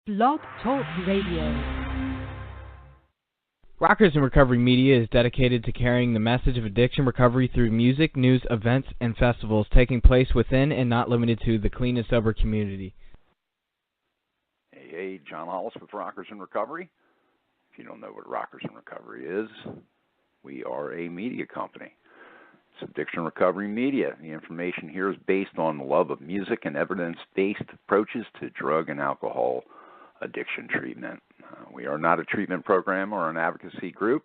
Blog Talk Radio. Rockers in Recovery Media is dedicated to carrying the message of addiction recovery through music, news, events, and festivals taking place within and not limited to the clean and sober community. Hey, John Hollis with Rockers in Recovery. If you don't know what Rockers in Recovery is, we are a media company. It's Addiction Recovery Media. The information here is based on the love of music and evidence-based approaches to drug and alcohol addiction treatment. We are not a treatment program or an advocacy group.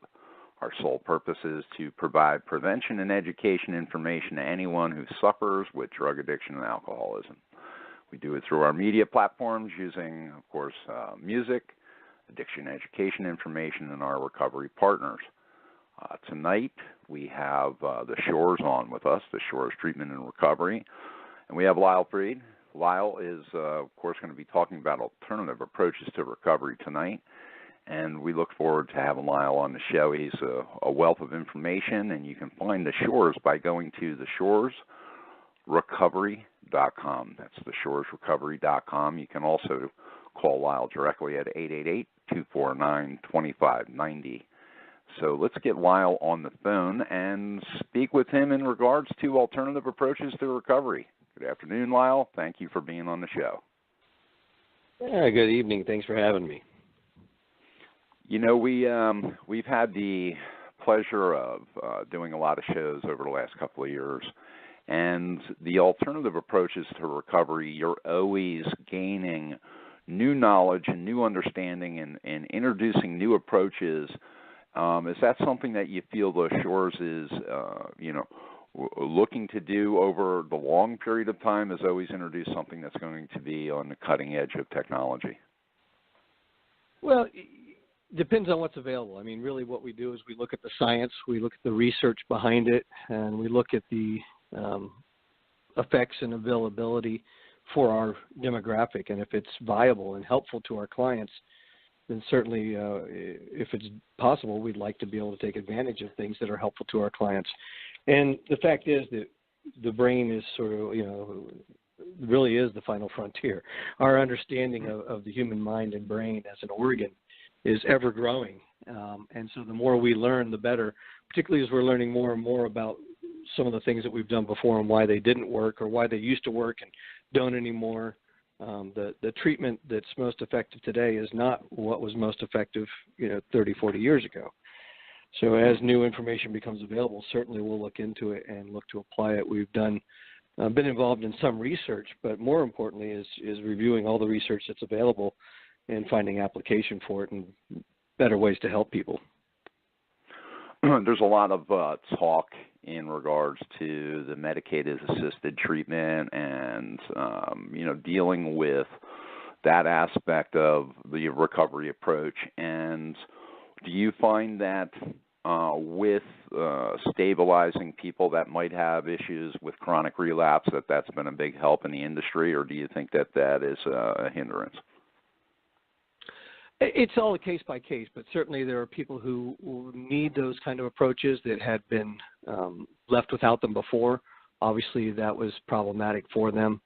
Our sole purpose is to provide prevention and education information to anyone who suffers with drug addiction and alcoholism. We do it through our media platforms using, of course, music, addiction education information, and our recovery partners. Tonight, we have the Shores on with us, the Shores Treatment and Recovery, and we have Lyle Freed. Lyle is, of course, going to be talking about alternative approaches to recovery tonight, and we look forward to having Lyle on the show. He's a wealth of information, and you can find the Shores by going to theshoresrecovery.com. That's theshoresrecovery.com. You can also call Lyle directly at 888-249-2590. So let's get Lyle on the phone and speak with him in regards to alternative approaches to recovery. Good afternoon, Lyle. Thank you for being on the show. Yeah, good evening. Thanks for having me. You know, we've had the pleasure of doing a lot of shows over the last couple of years, and the alternative approaches to recovery, you're always gaining new knowledge and new understanding and introducing new approaches. Is that something that you feel the Shores is, looking to do over the long period of time, is always introduce something that's going to be on the cutting edge of technology? Well, it depends on what's available. I mean, really what we do is we look at the science, we look at the research behind it, and we look at the effects and availability for our demographic. And if it's viable and helpful to our clients, then certainly if it's possible, we'd like to be able to take advantage of things that are helpful to our clients. And the fact is that the brain is sort of, really is the final frontier. Our understanding of the human mind and brain as an organ is ever growing. And so the more we learn, the better, particularly as we're learning more and more about some of the things that we've done before and why they didn't work or why they used to work and don't anymore. The treatment that's most effective today is not what was most effective, 30, 40 years ago. So as new information becomes available, certainly we'll look into it and look to apply it. We've been involved in some research, but more importantly is reviewing all the research that's available and finding application for it and better ways to help people. There's a lot of talk in regards to the medicated-assisted treatment and, dealing with that aspect of the recovery approach. And do you find that with stabilizing people that might have issues with chronic relapse, that's been a big help in the industry, or do you think that is a hindrance? It's all a case by case, but certainly there are people who need those kind of approaches that had been left without them before. Obviously, that was problematic for them.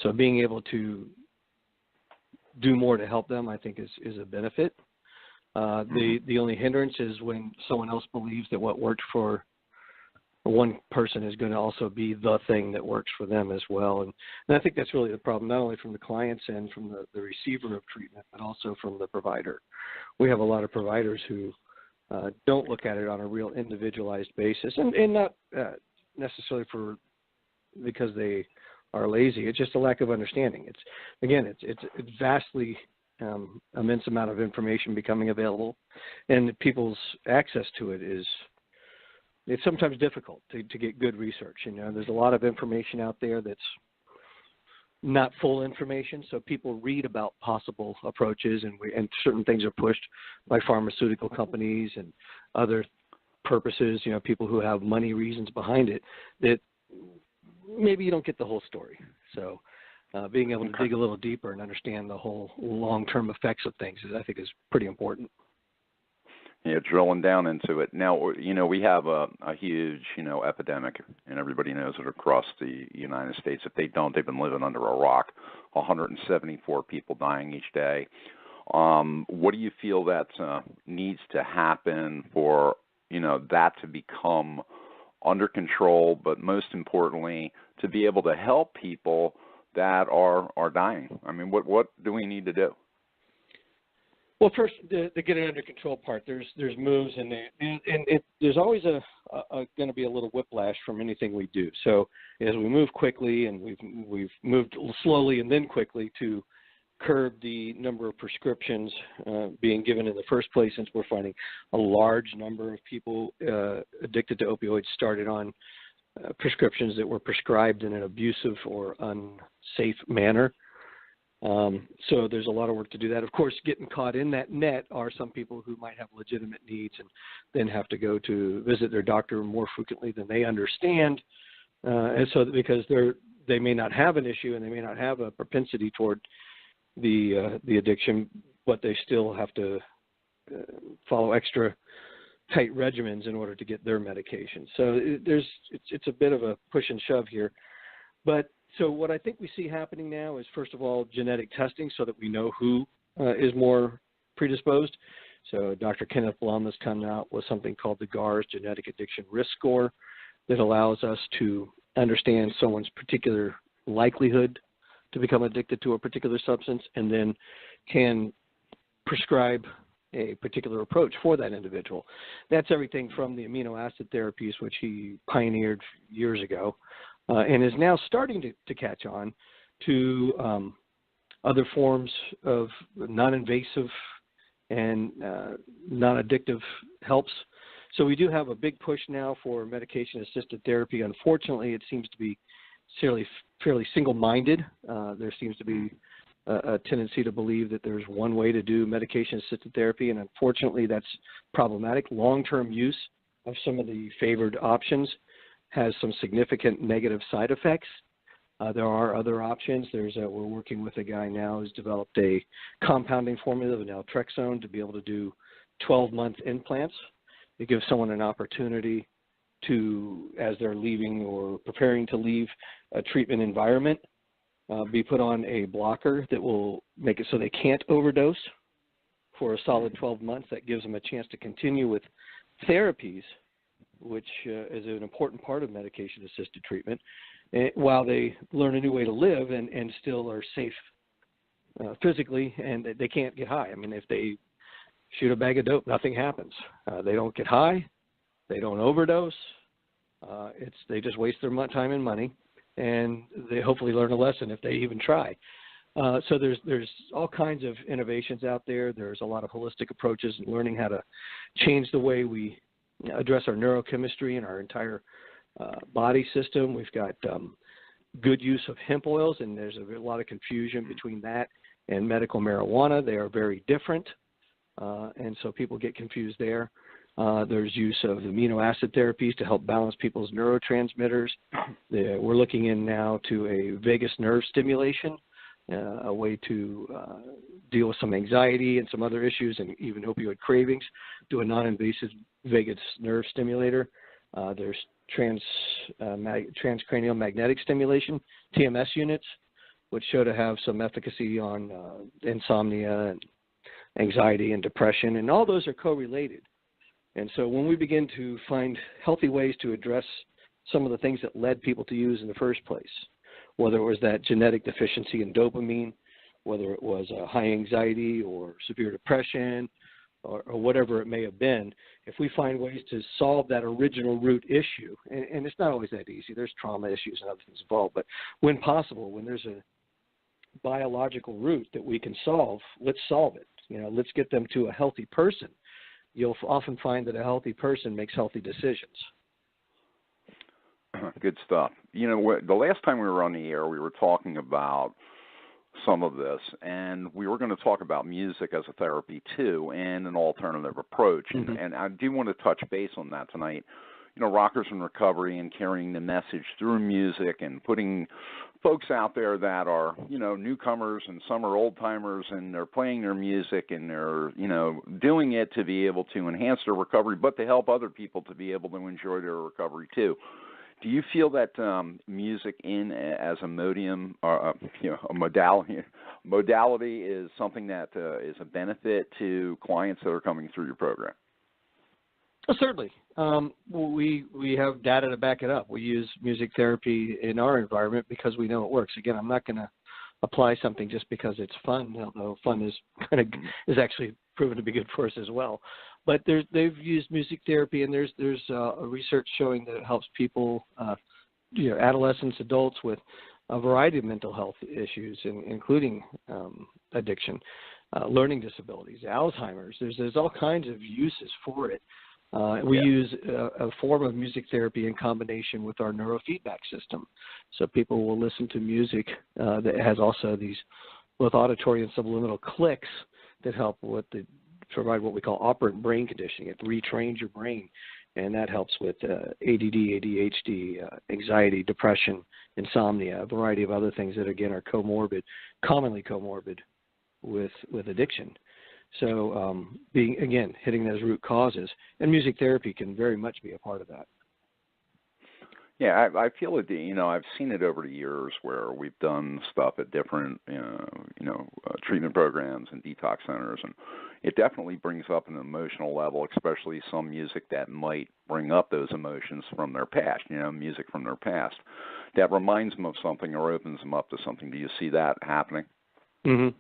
So being able to do more to help them, I think, is a benefit. The only hindrance is when someone else believes that what worked for one person is going to also be the thing that works for them as well. And I think that's really the problem, not only from the clients and from the receiver of treatment, but also from the provider. We have a lot of providers who don't look at it on a real individualized basis, and not necessarily because they are lazy. It's just a lack of understanding. It's vastly immense amount of information becoming available, and people's access to it it's sometimes difficult to get good research. There's a lot of information out there that's not full information, so people read about possible approaches, and certain things are pushed by pharmaceutical companies and other purposes, people who have money reasons behind it, that maybe you don't get the whole story. So being able to dig a little deeper and understand the whole long-term effects of things I think is pretty important. Yeah, drilling down into it. Now, we have a huge, epidemic, and everybody knows it across the United States. If they don't, they've been living under a rock. 174 people dying each day. What do you feel that needs to happen for, that to become under control, but most importantly, to be able to help people that are dying? I mean, what do we need to do? Well, first, the get it under control part. There's moves, and there's always going to be a little whiplash from anything we do. So as we move quickly, and we've moved slowly and then quickly to curb the number of prescriptions being given in the first place, since we're finding a large number of people addicted to opioids started on prescriptions that were prescribed in an abusive or unsafe manner. So there's a lot of work to do that. Of course, getting caught in that net are some people who might have legitimate needs and then have to go to visit their doctor more frequently than they understand. And so because they may not have an issue and they may not have a propensity toward the addiction, but they still have to follow extra tight regimens in order to get their medication. So it's a bit of a push and shove here. But so what I think we see happening now is, first of all, genetic testing so that we know who is more predisposed. So Dr. Kenneth Blum has come out with something called the GARS, Genetic Addiction Risk Score, that allows us to understand someone's particular likelihood to become addicted to a particular substance, and then can prescribe a particular approach for that individual. That's everything from the amino acid therapies, which he pioneered years ago, and is now starting to catch on to other forms of non-invasive and non-addictive helps. So we do have a big push now for medication-assisted therapy. Unfortunately, it seems to be fairly single-minded. There seems to be a tendency to believe that there's one way to do medication-assisted therapy, and unfortunately that's problematic. Long-term use of some of the favored options has some significant negative side effects. There are other options. We're working with a guy now who's developed a compounding formula of naltrexone to be able to do 12-month implants. It gives someone an opportunity to, as they're leaving or preparing to leave a treatment environment, be put on a blocker that will make it so they can't overdose for a solid 12 months. That gives them a chance to continue with therapies, which is an important part of medication-assisted treatment, while they learn a new way to live and still are safe physically, and they can't get high. I mean, if they shoot a bag of dope, nothing happens. They don't get high. They don't overdose. They just waste their time and money, and they hopefully learn a lesson if they even try. So there's all kinds of innovations out there. There's a lot of holistic approaches and learning how to change the way we address our neurochemistry and our entire body system. We've got good use of hemp oils, and there's a lot of confusion between that and medical marijuana. They are very different, and so people get confused there. There's use of amino acid therapies to help balance people's neurotransmitters. We're looking in now to a vagus nerve stimulation, a way to deal with some anxiety and some other issues and even opioid cravings, do a non-invasive vagus nerve stimulator. There's transcranial magnetic stimulation, TMS units, which show to have some efficacy on insomnia and anxiety and depression, and all those are correlated. And so when we begin to find healthy ways to address some of the things that led people to use in the first place, whether it was that genetic deficiency in dopamine, whether it was high anxiety or severe depression, or whatever it may have been, if we find ways to solve that original root issue, and it's not always that easy, there's trauma issues and other things involved, but when possible, when there's a biological root that we can solve, let's solve it. Let's get them to a healthy person. You'll often find that a healthy person makes healthy decisions. Good stuff. The last time we were on the air, we were talking about some of this, and we were going to talk about music as a therapy too, and an alternative approach. Mm-hmm. And I do want to touch base on that tonight. Rockers in Recovery and carrying the message through music and putting folks out there that are, newcomers and some are old timers and they're playing their music and they're, doing it to be able to enhance their recovery, but to help other people to be able to enjoy their recovery too. Do you feel that music as a medium or a modality is something that is a benefit to clients that are coming through your program? Certainly. We have data to back it up. We use music therapy in our environment because we know it works. Again, I'm not going to apply something just because it's fun, although fun is actually proven to be good for us as well. But they've used music therapy, and there's research showing that it helps people, adolescents, adults with a variety of mental health issues, including addiction, learning disabilities, Alzheimer's. There's all kinds of uses for it. We use a form of music therapy in combination with our neurofeedback system. So people will listen to music that has also these both auditory and subliminal clicks that help provide what we call operant brain conditioning. It retrains your brain, and that helps with ADD, ADHD, anxiety, depression, insomnia, a variety of other things that, again, are commonly comorbid with addiction. So hitting those root causes, and music therapy can very much be a part of that. Yeah, I feel it. I've seen it over the years where we've done stuff at different, treatment programs and detox centers, and it definitely brings up an emotional level, especially some music that might bring up those emotions from their past. Music from their past that reminds them of something or opens them up to something. Do you see that happening? Mm-hmm.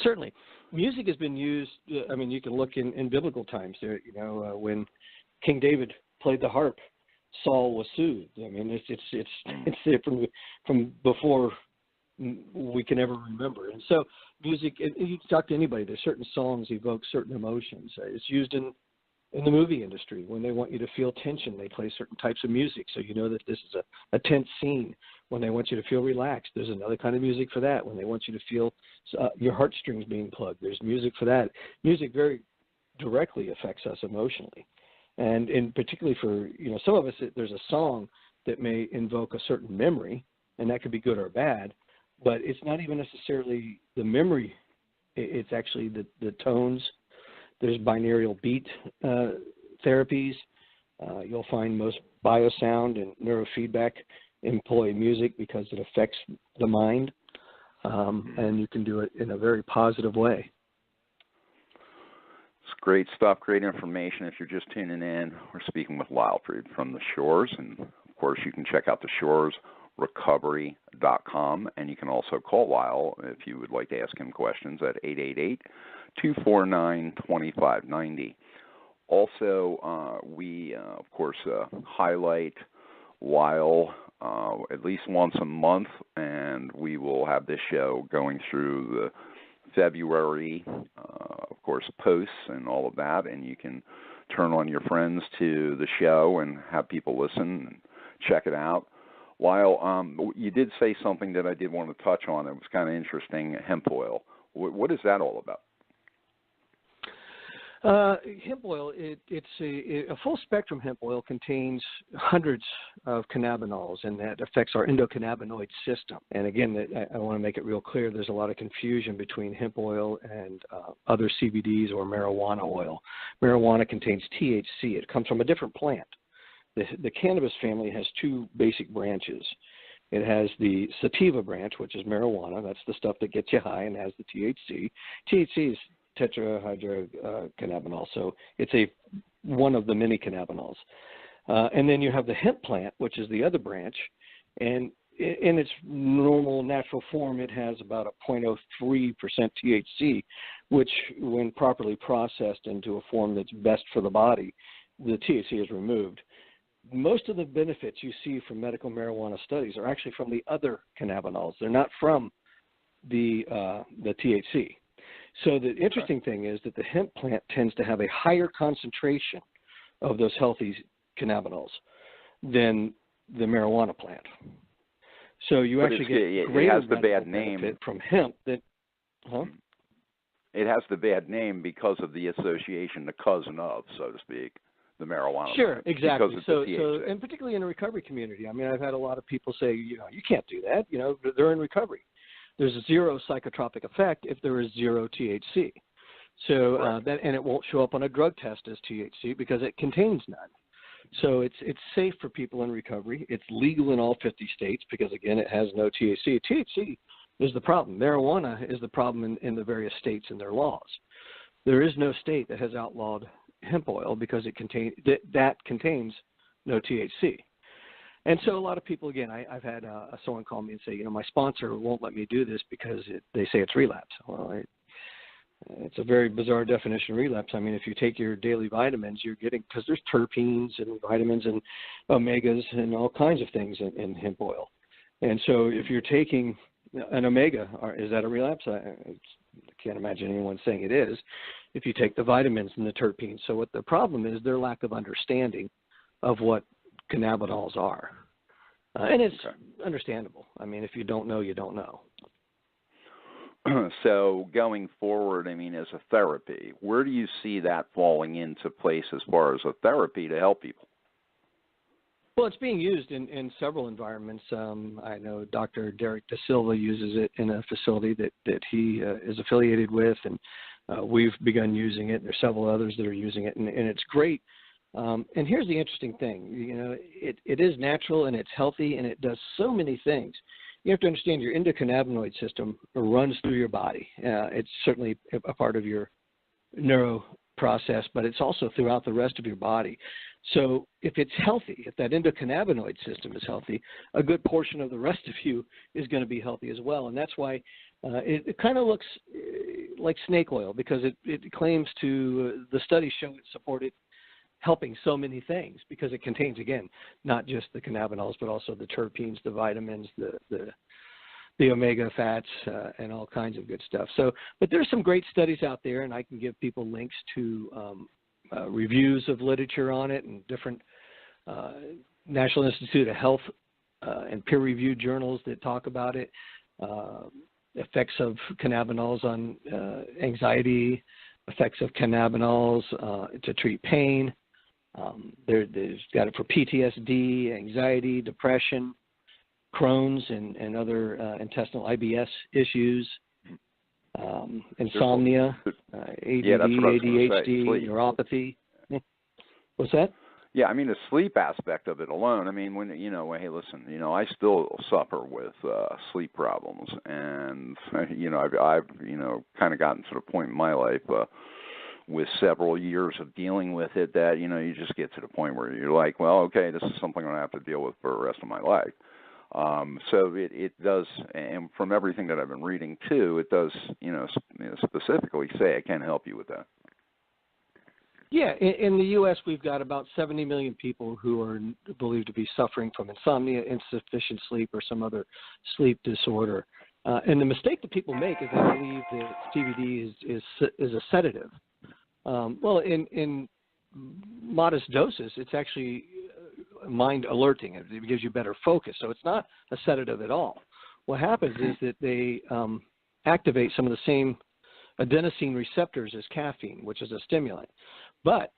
Certainly. Music has been used, you can look in biblical times there, when King David played the harp, Saul was soothed. It's there from before we can ever remember. And so music, you can talk to anybody, there's certain songs evoke certain emotions. It's used in the movie industry. When they want you to feel tension, they play certain types of music, so you know that this is a tense scene. When they want you to feel relaxed, there's another kind of music for that. When they want you to feel your heartstrings being plugged, there's music for that. Music very directly affects us emotionally. And particularly for, some of us, there's a song that may invoke a certain memory, and that could be good or bad, but it's not even necessarily the memory. It's actually the tones. There's binaural beat therapies. You'll find most biosound and neurofeedback employ music because it affects the mind, and you can do it in a very positive way. It's great stuff, great information. If you're just tuning in, we're speaking with Lyle Freed from The Shores, and of course you can check out theShoresRecovery.com, and you can also call Lyle if you would like to ask him questions at 888-249-2590. Also, we, of course, highlight Lyle at least once a month, and we will have this show going through the February, of course, posts and all of that, and you can turn on your friends to the show and have people listen and check it out. Lyle, you did say something that I did want to touch on. It was kind of interesting, hemp oil. What is that all about? Hemp oil, it's a full spectrum hemp oil contains hundreds of cannabinoids, and that affects our endocannabinoid system. And again, I want to make it real clear, there's a lot of confusion between hemp oil and other CBDs or marijuana oil. Marijuana contains THC. It comes from a different plant. The cannabis family has two basic branches. It has the sativa branch, which is marijuana. That's the stuff that gets you high and has the THC. THC is tetrahydrocannabinol, so it's one of the many cannabinols. And then you have the hemp plant, which is the other branch, and in its normal natural form, it has about a 0.03% THC, which when properly processed into a form that's best for the body, the THC is removed. Most of the benefits you see from medical marijuana studies are actually from the other cannabinols. They're not from the THC. So the interesting thing is that the hemp plant tends to have a higher concentration of those healthy cannabinols than the marijuana plant. So you actually get greater benefit from hemp than, It has the bad name because of the association, the cousin of, so to speak. the marijuana. Sure, exactly. Because So, of the THC. and particularly in the recovery community, I mean, I've had a lot of people say, you can't do that. They're in recovery. There's a zero psychotropic effect if there is zero THC. So and it won't show up on a drug test as THC because it contains none. So it's safe for people in recovery. It's legal in all 50 states because, again, it has no THC. THC is the problem. Marijuana is the problem in the various states and their laws. There is no state that has outlawed hemp oil because it contains no THC. And so a lot of people, again, I've had someone call me and say, my sponsor won't let me do this because they say it's relapse. Well, it's a very bizarre definition of relapse. I mean, if you take your daily vitamins, you're getting, because there's terpenes and vitamins and omegas and all kinds of things in hemp oil. And so if you're taking an omega, is that a relapse? I can't imagine anyone saying it is if you take the vitamins and the terpenes. So what the problem is their lack of understanding of what cannabinoids are. And it's understandable. I mean, if you don't know, you don't know. So going forward, I mean, as a therapy, where do you see that falling into place as far as a therapy to help people? Well, it's being used in several environments. I know Dr. Derek Da Silva uses it in a facility that he is affiliated with, and we've begun using it. There's several others that are using it, and it's great. And here's the interesting thing. It is natural, and it's healthy, and it does so many things. You have to understand your endocannabinoid system runs through your body. It's certainly a part of your neuro process, but it's also throughout the rest of your body. So if it's healthy, if that endocannabinoid system is healthy, a good portion of the rest of you is going to be healthy as well. And that's why it kind of looks like snake oil, because it claims to, the studies show it supported helping so many things, because it contains, again, not just the cannabinoids, but also the terpenes, the vitamins, the omega fats, and all kinds of good stuff. So, but there's some great studies out there, and I can give people links to reviews of literature on it and different National Institute of Health and peer-reviewed journals that talk about it, effects of cannabinoids on anxiety, effects of cannabinoids to treat pain. There's got it for PTSD, anxiety, depression, Crohn's, and other intestinal IBS issues, insomnia, ADD, ADHD, neuropathy. What's that? Yeah, I mean, the sleep aspect of it alone. I mean, hey, listen, I still suffer with sleep problems, and I've kind of gotten to the point in my life with several years of dealing with it that you just get to the point where you're like, well, okay, this is something I'm gonna have to deal with for the rest of my life. So it does, and from everything that I've been reading too, it does specifically say it can help you with that. Yeah, in the U.S., we've got about 70 million people who are believed to be suffering from insomnia, insufficient sleep, or some other sleep disorder. And the mistake that people make is they believe that CBD is a sedative. Well, in modest doses, it's actually mind alerting. It gives you better focus. So it's not a sedative at all. What happens is that they activate some of the same adenosine receptors as caffeine, which is a stimulant. But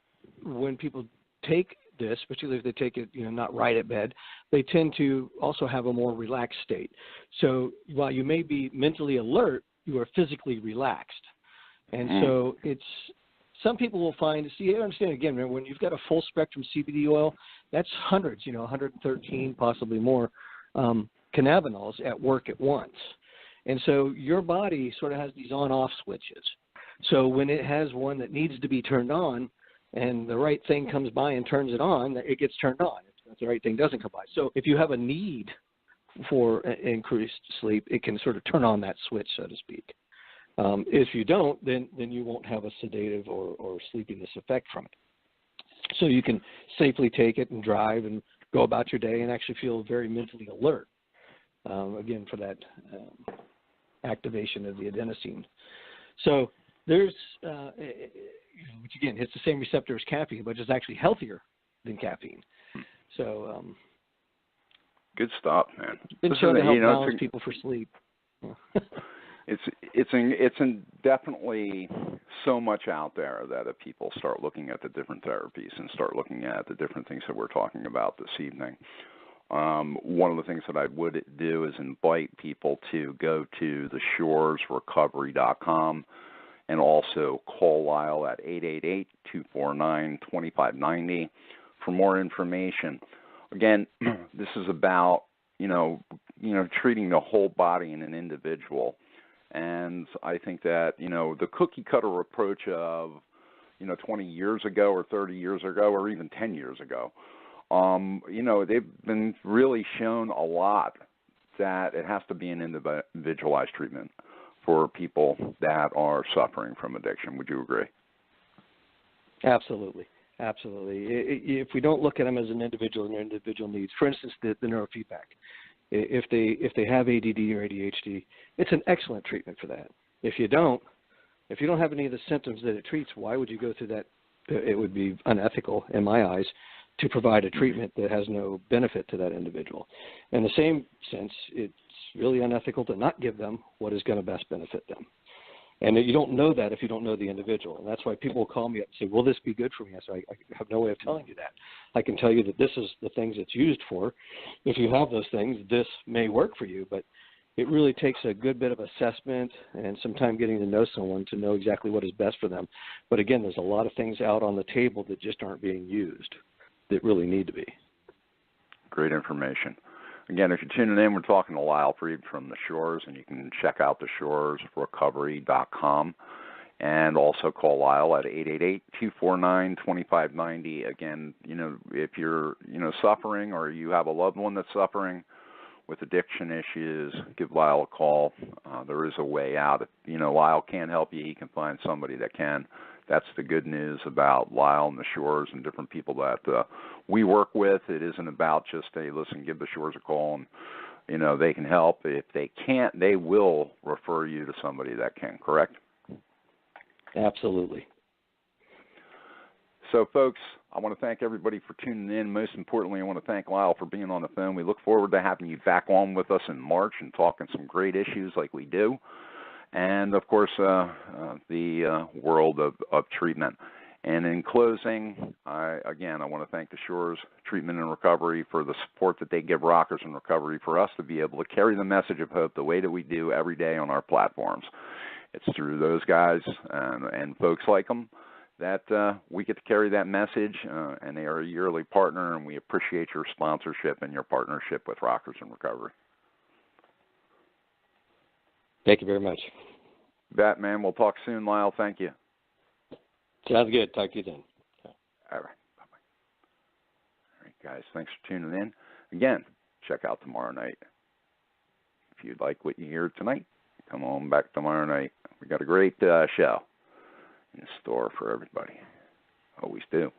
when people take this, particularly if they take it, not right at bed, they tend to also have a more relaxed state. So while you may be mentally alert, you are physically relaxed. And so some people will find, you understand, again, when you've got a full spectrum CBD oil, that's hundreds, 113, possibly more cannabinoids at work at once. And so your body sort of has these on-off switches. So when it has one that needs to be turned on and the right thing comes by and turns it on, it gets turned on. If the right thing doesn't come by. So if you have a need for increased sleep, it can sort of turn on that switch, so to speak. If you don't, then you won't have a sedative or sleepiness effect from it. So you can safely take it and drive and go about your day and actually feel very mentally alert, again, for that activation of the adenosine. So there's, which again hits the same receptor as caffeine, but it's actually healthier than caffeine. So good stuff, man. Been shown to help balance people for sleep. It's definitely so much out there that if people start looking at the different therapies and start looking at the different things that we're talking about this evening, one of the things that I would do is invite people to go to theshoresrecovery.com and also call Lyle at 888-249-2590 for more information. Again, this is about, treating the whole body in an individual. And I think that, the cookie cutter approach of, 20 years ago or 30 years ago or even 10 years ago, they've been really shown a lot that it has to be an individualized treatment for people that are suffering from addiction. Would you agree? Absolutely. If we don't look at them as an individual and their individual needs, for instance, the neurofeedback, if they have ADD or ADHD, it's an excellent treatment for that. If you don't have any of the symptoms that it treats, why would you go through that? It would be unethical, in my eyes, to provide a treatment that has no benefit to that individual. In the same sense, it's really unethical to not give them what is going to best benefit them. And you don't know that if you don't know the individual. And that's why people will call me up and say, will this be good for me? I say, I have no way of telling you that. I can tell you that this is the things it's used for. If you have those things, this may work for you. But it really takes a good bit of assessment and some time getting to know someone to know exactly what is best for them. But again, there's a lot of things out on the table that just aren't being used that really need to be. Great information. Again, if you're tuning in, we're talking to Lyle Freed from The Shores, and you can check out theshoresrecovery.com and also call Lyle at 888-249-2590. Again, if you're, suffering or you have a loved one that's suffering with addiction issues, give Lyle a call. There is a way out. If, Lyle can't help you, he can find somebody that can. That's the good news about Lyle and The Shores and different people that we work with. It isn't about just, hey, listen, give The Shores a call and, they can help. If they can't, they will refer you to somebody that can, correct? Absolutely. So, folks, I want to thank everybody for tuning in. Most importantly, I want to thank Lyle for being on the phone. We look forward to having you back on with us in March and talking some great issues like we do. And, of course, the world of treatment. And in closing, I want to thank the Shores Treatment and Recovery for the support that they give Rockers in Recovery for us to be able to carry the message of hope the way that we do every day on our platforms. It's through those guys and folks like them that we get to carry that message, and they are a yearly partner, and we appreciate your sponsorship and your partnership with Rockers in Recovery. Thank you very much. Batman, we'll talk soon, Lyle. Thank you. Sounds good. Talk to you then. All right. Bye-bye. All right, guys. Thanks for tuning in. Again, check out tomorrow night. If you like what you hear tonight, come on back tomorrow night. We got a great show in store for everybody. Always do.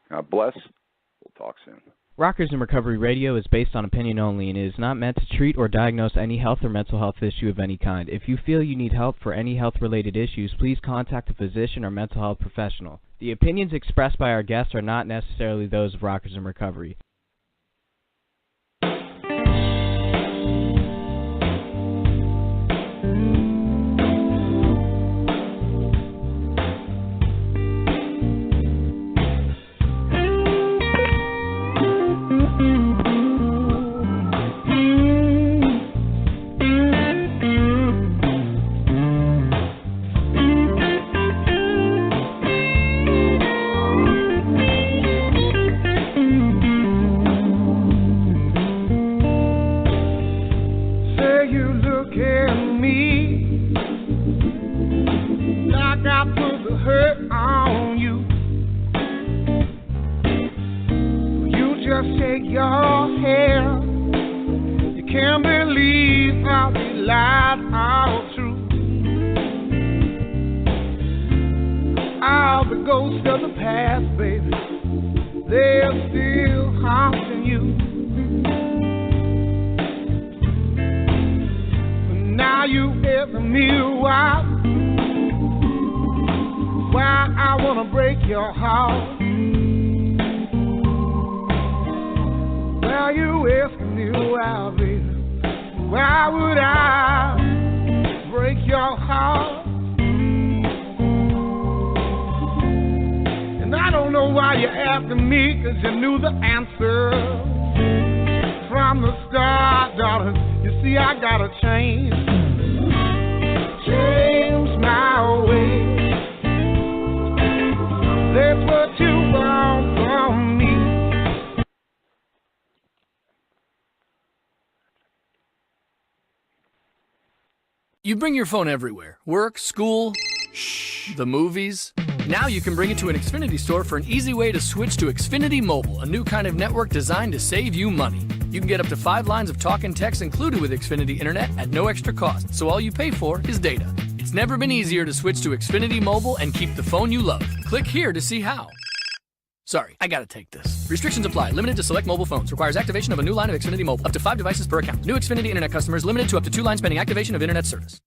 God bless. We'll talk soon. Rockers in Recovery Radio is based on opinion only and is not meant to treat or diagnose any health or mental health issue of any kind. If you feel you need help for any health-related issues, please contact a physician or mental health professional. The opinions expressed by our guests are not necessarily those of Rockers in Recovery. Why would I break your heart? you asked me 'cause you knew the answer from the start, darling. You see, I gotta change my way. That's what you want from me. You bring your phone everywhere. Work, school, the movies. Now you can bring it to an Xfinity store for an easy way to switch to Xfinity Mobile, a new kind of network designed to save you money. You can get up to 5 lines of talk and text included with Xfinity Internet at no extra cost, so all you pay for is data. It's never been easier to switch to Xfinity Mobile and keep the phone you love. Click here to see how. Sorry, I gotta take this. Restrictions apply. Limited to select mobile phones. Requires activation of a new line of Xfinity Mobile. Up to 5 devices per account. New Xfinity Internet customers limited to up to 2 lines pending activation of Internet service.